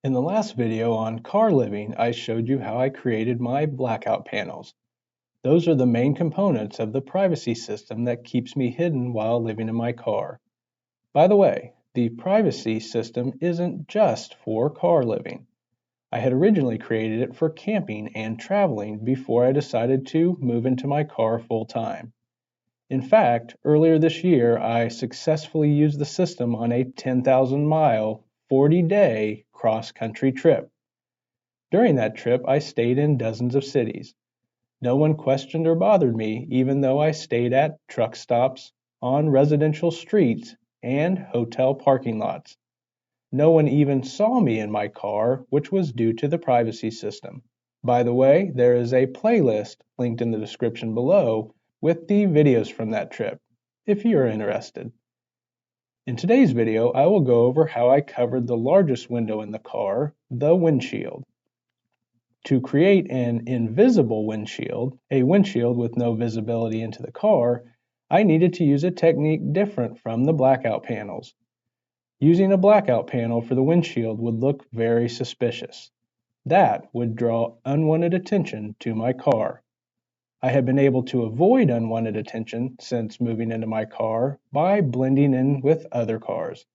In the last video on car living, I showed you how I created my blackout panels. Those are the main components of the privacy system that keeps me hidden while living in my car. By the way, the privacy system isn't just for car living. I had originally created it for camping and traveling before I decided to move into my car full time. In fact, earlier this year, I successfully used the system on a 10,000-mile, 40-day cross-country trip. During that trip, I stayed in dozens of cities. No one questioned or bothered me, even though I stayed at truck stops, on residential streets, and hotel parking lots. No one even saw me in my car, which was due to the privacy system. By the way, there is a playlist linked in the description below with the videos from that trip, if you are interested. In today's video, I will go over how I covered the largest window in the car, the windshield. To create an invisible windshield, a windshield with no visibility into the car, I needed to use a technique different from the blackout panels. Using a blackout panel for the windshield would look very suspicious. That would draw unwanted attention to my car. I have been able to avoid unwanted attention since moving into my car by blending in with other cars.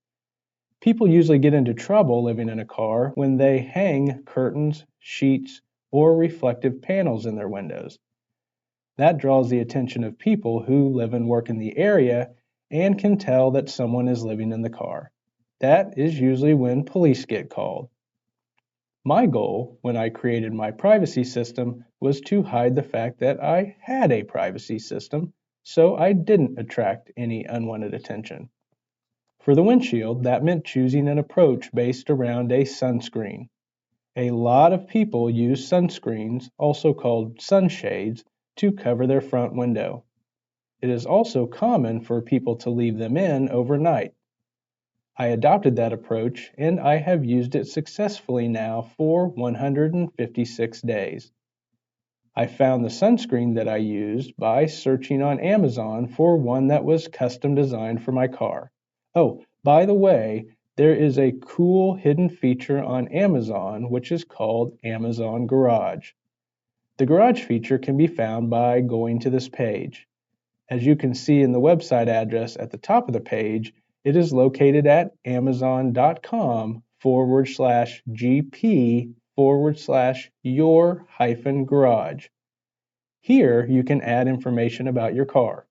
People usually get into trouble living in a car when they hang curtains, sheets, or reflective panels in their windows. That draws the attention of people who live and work in the area and can tell that someone is living in the car. That is usually when police get called. My goal when I created my privacy system was to hide the fact that I had a privacy system, so I didn't attract any unwanted attention. For the windshield, that meant choosing an approach based around a sunscreen. A lot of people use sunscreens, also called sunshades, to cover their front window. It is also common for people to leave them in overnight. I adopted that approach and I have used it successfully now for 156 days. I found the sunscreen that I used by searching on Amazon for one that was custom designed for my car. Oh, by the way, there is a cool hidden feature on Amazon which is called Amazon Garage. The Garage feature can be found by going to this page. As you can see in the website address at the top of the page, it is located at amazon.com/gp/your-garage. Here you can add information about your car.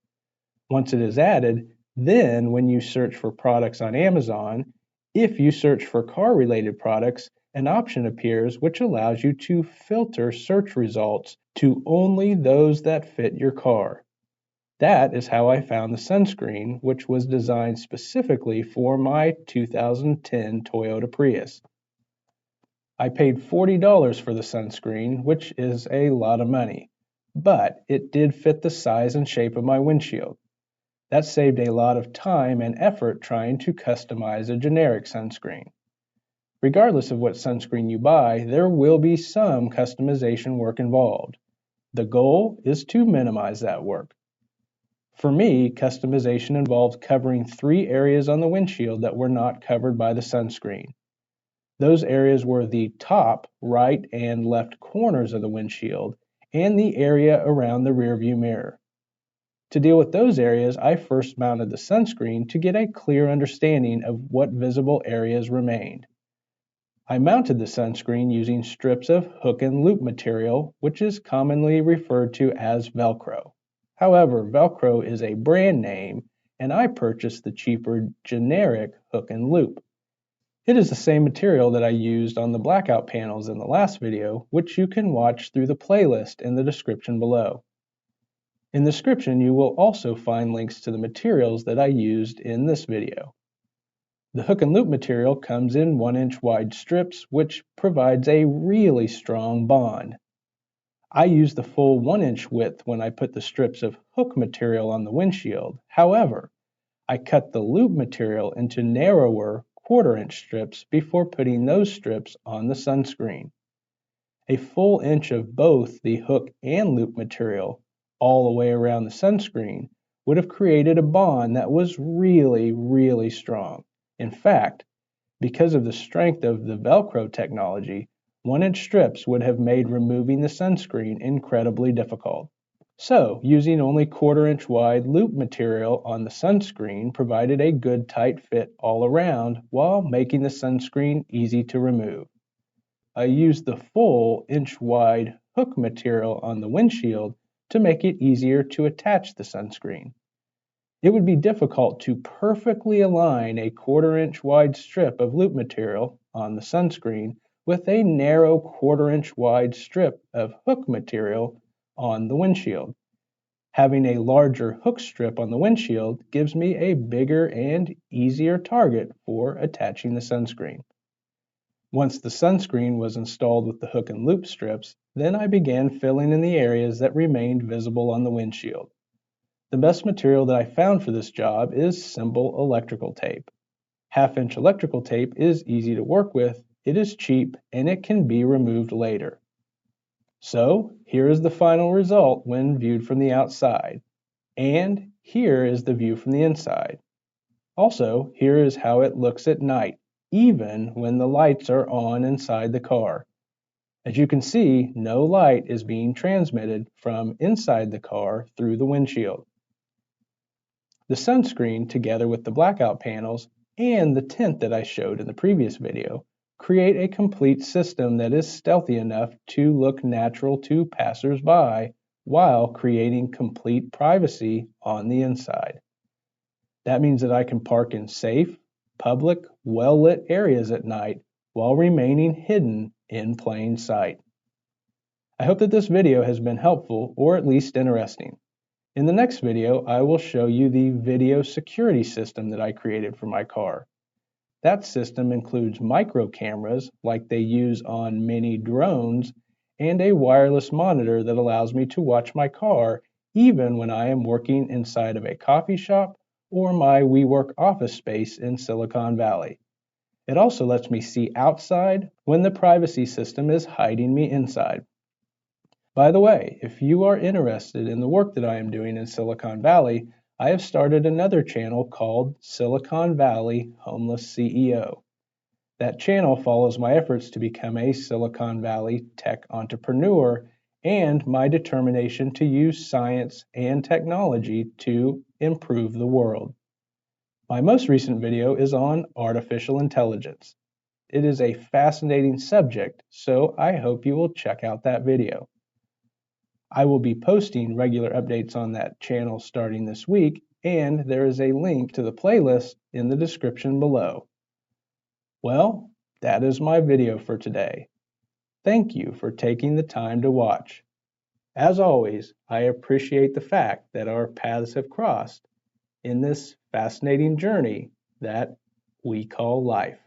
Once it is added, then when you search for products on Amazon, if you search for car-related products, an option appears which allows you to filter search results to only those that fit your car. That is how I found the sunscreen, which was designed specifically for my 2010 Toyota Prius. I paid $40 for the sunscreen, which is a lot of money, but it did fit the size and shape of my windshield. That saved a lot of time and effort trying to customize a generic sunscreen. Regardless of what sunscreen you buy, there will be some customization work involved. The goal is to minimize that work. For me, customization involved covering 3 areas on the windshield that were not covered by the sunscreen. Those areas were the top, right, and left corners of the windshield, and the area around the rearview mirror. To deal with those areas, I first mounted the sunscreen to get a clear understanding of what visible areas remained. I mounted the sunscreen using strips of hook and loop material, which is commonly referred to as Velcro. However, Velcro is a brand name, and I purchased the cheaper generic hook and loop. It is the same material that I used on the blackout panels in the last video, which you can watch through the playlist in the description below. In the description, you will also find links to the materials that I used in this video. The hook and loop material comes in 1-inch wide strips, which provides a really strong bond. I used the full 1-inch width when I put the strips of hook material on the windshield. However, I cut the loop material into narrower 1/4-inch strips before putting those strips on the sunscreen. A full inch of both the hook and loop material all the way around the sunscreen would have created a bond that was really strong. In fact, Because of the strength of the Velcro technology, 1-inch strips would have made removing the sunscreen incredibly difficult. So, using only 1/4-inch wide loop material on the sunscreen provided a good tight fit all around while making the sunscreen easy to remove. I used the full inch wide hook material on the windshield to make it easier to attach the sunscreen. It would be difficult to perfectly align a 1/4-inch wide strip of loop material on the sunscreen with a narrow 1/4-inch wide strip of hook material on the windshield. Having a larger hook strip on the windshield gives me a bigger and easier target for attaching the sunscreen. Once the sunscreen was installed with the hook and loop strips, then I began filling in the areas that remained visible on the windshield. The best material that I found for this job is simple electrical tape. 1/2-inch electrical tape is easy to work with, it is cheap, and it can be removed later. So, here is the final result when viewed from the outside. And here is the view from the inside. Also, here is how it looks at night, even when the lights are on inside the car. As you can see, no light is being transmitted from inside the car through the windshield. The sunscreen, together with the blackout panels and the tint that I showed in the previous video, create a complete system that is stealthy enough to look natural to passers-by while creating complete privacy on the inside. That means that I can park in safe, public, well-lit areas at night while remaining hidden in plain sight. I hope that this video has been helpful or at least interesting. In the next video, I will show you the video security system that I created for my car. That system includes micro cameras like they use on many drones and a wireless monitor that allows me to watch my car even when I am working inside of a coffee shop or my WeWork office space in Silicon Valley. It also lets me see outside when the privacy system is hiding me inside. By the way, if you are interested in the work that I am doing in Silicon Valley, I have started another channel called Silicon Valley Homeless CEO. That channel follows my efforts to become a Silicon Valley tech entrepreneur and my determination to use science and technology to improve the world. My most recent video is on artificial intelligence. It is a fascinating subject, so I hope you will check out that video. I will be posting regular updates on that channel starting this week, and there is a link to the playlist in the description below. Well, that is my video for today. Thank you for taking the time to watch. As always, I appreciate the fact that our paths have crossed in this fascinating journey that we call life.